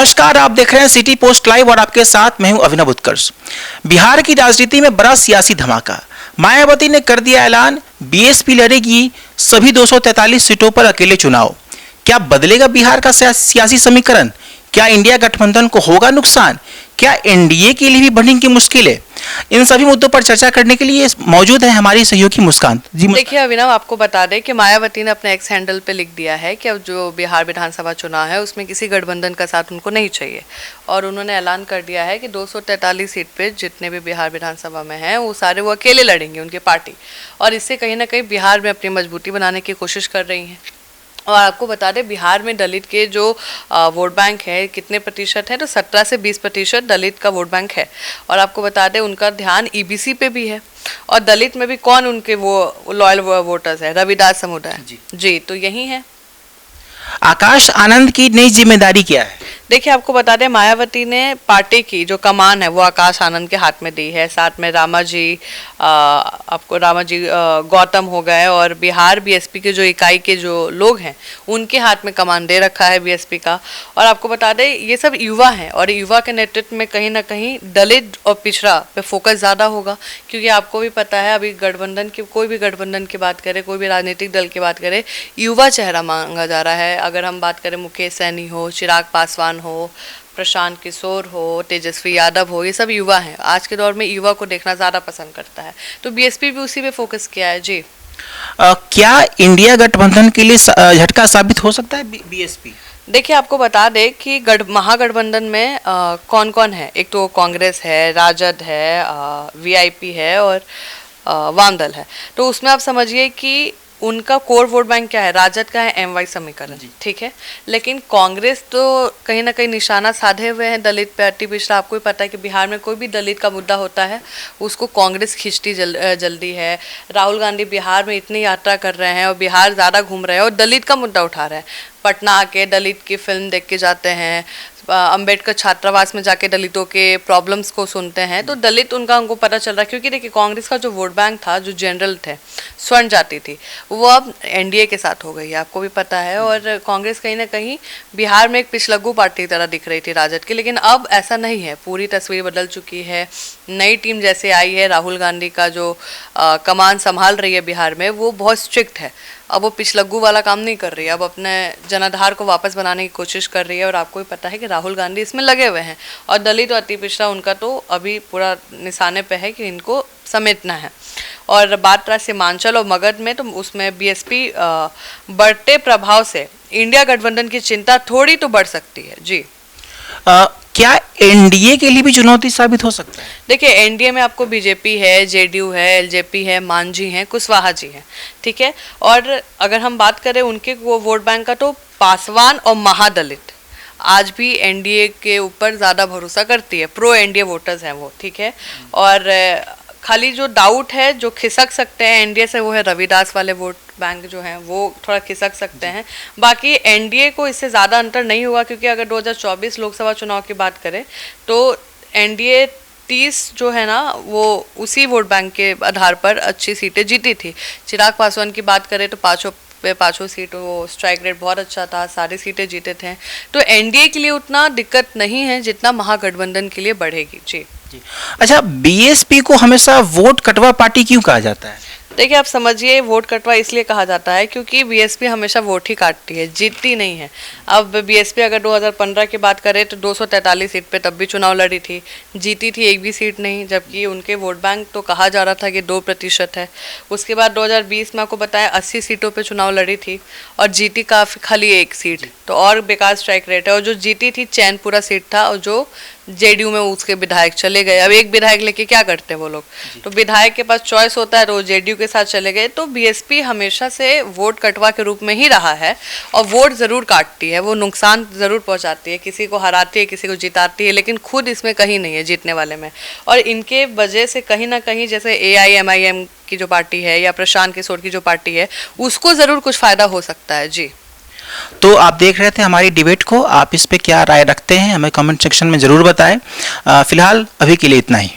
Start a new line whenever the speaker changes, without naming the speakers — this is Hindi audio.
नमस्कार, आप देख रहे हैं सिटी पोस्ट लाइव और आपके साथ मैं हूं अभिनव उत्कर्ष। बिहार की राजनीति में बड़ा सियासी धमाका। मायावती ने कर दिया ऐलान, बीएसपी लड़ेगी सभी 243 सीटों पर अकेले चुनाव। क्या बदलेगा बिहार का सियासी समीकरण? क्या इंडिया गठबंधन को होगा नुकसान? क्या एनडीए के लिए भी बढ़ेंगी मुश्किलें? इन सभी मुद्दों पर चर्चा करने के लिए मौजूद है हमारी सहयोगी मुस्कान जी।
देखिए अभिनव, आपको बता दें कि मायावती ने अपने एक्स हैंडल पे लिख दिया है कि अब जो बिहार विधानसभा चुनाव है उसमें किसी गठबंधन का साथ उनको नहीं चाहिए, और उन्होंने ऐलान कर दिया है कि 243 सीट पे जितने भी बिहार विधानसभा में हैं वो सारे वो अकेले लड़ेंगे, उनकी पार्टी, और इससे कहीं ना कहीं बिहार में अपनी मजबूती बनाने की कोशिश कर रही हैं। और आपको बता दें बिहार में दलित के जो वोट बैंक है कितने प्रतिशत है, तो 17 से 20% दलित का वोट बैंक है। और आपको बता दें उनका ध्यान ईबीसी पे भी है, और दलित में भी कौन उनके वो लॉयल वोटर्स है, रविदास समुदाय जी, तो यही है।
आकाश आनंद की नई जिम्मेदारी क्या है?
देखिए आपको बता दें मायावती ने पार्टी की जो कमान है वो आकाश आनंद के हाथ में दी है। साथ में रामाजी गौतम हो गए, और बिहार बीएसपी के जो इकाई के जो लोग हैं उनके हाथ में कमान दे रखा है बीएसपी का। और आपको बता दें ये सब युवा हैं, और युवा के नेतृत्व में कहीं ना कहीं दलित और पिछड़ा पे फोकस ज़्यादा होगा, क्योंकि आपको भी पता है अभी गठबंधन की कोई भी गठबंधन की बात करें, कोई भी राजनीतिक दल की बात करें, युवा चेहरा मांगा जा रहा है। अगर हम बात करें मुकेश सैनी हो, चिराग पासवान हो, प्रशांत किशोर हो, तेजस्वी यादव हो, ये सब युवा हैं। आज के दौर में युवा को देखना ज़्यादा पसंद करता है, तो बीएसपी भी उसी पे फोकस किया है जी।
क्या इंडिया गठबंधन के लिए झटका साबित हो सकता है बीएसपी?
देखिए आपको बता दें कि महागठबंधन में कौन कौन है। एक तो कांग्रेस है, राजद है, वीआईपी है और वामदल है। तो उसमें आप समझिए कि उनका कोर वोट बैंक क्या है, राजद का है एमवाई समीकरण, ठीक है। लेकिन कांग्रेस तो कहीं ना कहीं निशाना साधे हुए हैं दलित पे, अति पिछड़ा। आपको भी पता है कि बिहार में कोई भी दलित का मुद्दा होता है उसको कांग्रेस खींचती जल्दी है। राहुल गांधी बिहार में इतनी यात्रा कर रहे हैं और बिहार ज़्यादा घूम रहे हैं और दलित का मुद्दा उठा रहे हैं। पटना आके दलित की फिल्म देख के जाते हैं, अंबेडकर छात्रावास में जाके दलितों के प्रॉब्लम्स को सुनते हैं, तो दलित उनको पता चल रहा है। क्योंकि देखिए कांग्रेस का जो वोट बैंक था, जो जनरल थे, स्वर्ण जाति थी, वो अब एनडीए के साथ हो गई है, आपको भी पता है। और कांग्रेस कहीं ना कहीं बिहार में एक पिछलग्गू पार्टी की तरह दिख रही थी राजद की, लेकिन अब ऐसा नहीं है, पूरी तस्वीर बदल चुकी है। नई टीम जैसे आई है, राहुल गांधी का जो कमान संभाल रही है बिहार में, वो बहुत स्ट्रिक्ट है। अब वो पिछलग्गू वाला काम नहीं कर रही है, अब अपने जनाधार को वापस बनाने की कोशिश कर रही है। और आपको भी पता है कि राहुल गांधी इसमें लगे हुए हैं, और दलित और अति पिछड़ा उनका तो अभी पूरा निशाने पे है कि इनको समेटना है। और बात रहा सीमांचल और मगध में, तो उसमें बीएसपी बढ़ते प्रभाव से इंडिया गठबंधन की चिंता थोड़ी तो बढ़ सकती है जी।
क्या एनडीए के लिए भी चुनौती साबित हो सकता है?
देखिए एनडीए में आपको बीजेपी है, जेडीयू है, एलजेपी है, मांझी हैं, कुशवाहा जी हैं, ठीक है। और अगर हम बात करें उनके वो वोट बैंक का, तो पासवान और महादलित आज भी एनडीए के ऊपर ज़्यादा भरोसा करती है, प्रो एनडीए वोटर्स हैं वो, ठीक है। और खाली जो डाउट है, जो खिसक सकते हैं एनडीए से, वो है रविदास वाले वोट बैंक जो हैं वो थोड़ा खिसक सकते हैं। बाकी एनडीए को इससे ज़्यादा अंतर नहीं हुआ, क्योंकि अगर 2024 लोकसभा चुनाव की बात करें तो एनडीए 30 जो है ना वो उसी वोट बैंक के आधार पर अच्छी सीटें जीती थी। चिराग पासवान की बात करें तो पाँचों सीट वो स्ट्राइक रेट बहुत अच्छा था, सारी सीटें जीते थे। तो एनडीए के लिए उतना दिक्कत नहीं है जितना महागठबंधन के लिए बढ़ेगी जी।
अच्छा, बीएसपी को हमेशा वोट कटवा पार्टी क्यों कहा जाता है?
देखिए आप समझिए, वोट कटवा इसलिए कहा जाता है क्योंकि बीएसपी हमेशा वोट ही काटती है, जीतती नहीं है। अब बीएसपी अगर 2015 की बात करें तो 243 सीट पे तब भी चुनाव लड़ी थी, जीती थी एक भी सीट नहीं, जबकि उनके वोट बैंक तो कहा जा रहा था कि 2% है। उसके बाद 2020 में आपको बताया 80 सीटों पे चुनाव लड़ी थी और जीती खाली एक सीट, तो और बेकार स्ट्राइक रेट है। और जो जीती थी चैनपुरा सीट था, और जो जेडीयू में उसके विधायक चले गए। अब एक विधायक लेके क्या करते हैं वो लोग, तो विधायक के पास चॉइस होता है, तो वो जेडीयू के साथ चले गए। तो बीएसपी हमेशा से वोट कटवा के रूप में ही रहा है, और वोट ज़रूर काटती है, वो नुकसान ज़रूर पहुंचाती है, किसी को हराती है, किसी को जिताती है, लेकिन खुद इसमें कहीं नहीं है जीतने वाले में। और इनके वजह से कहीं ना कहीं जैसे AIMIM की जो पार्टी है या प्रशांत किशोर की जो पार्टी है, उसको ज़रूर कुछ फ़ायदा हो सकता है जी।
तो आप देख रहे थे हमारी डिबेट को, आप इस पे क्या राय रखते हैं हमें कमेंट सेक्शन में ज़रूर बताएं। फिलहाल अभी के लिए इतना ही।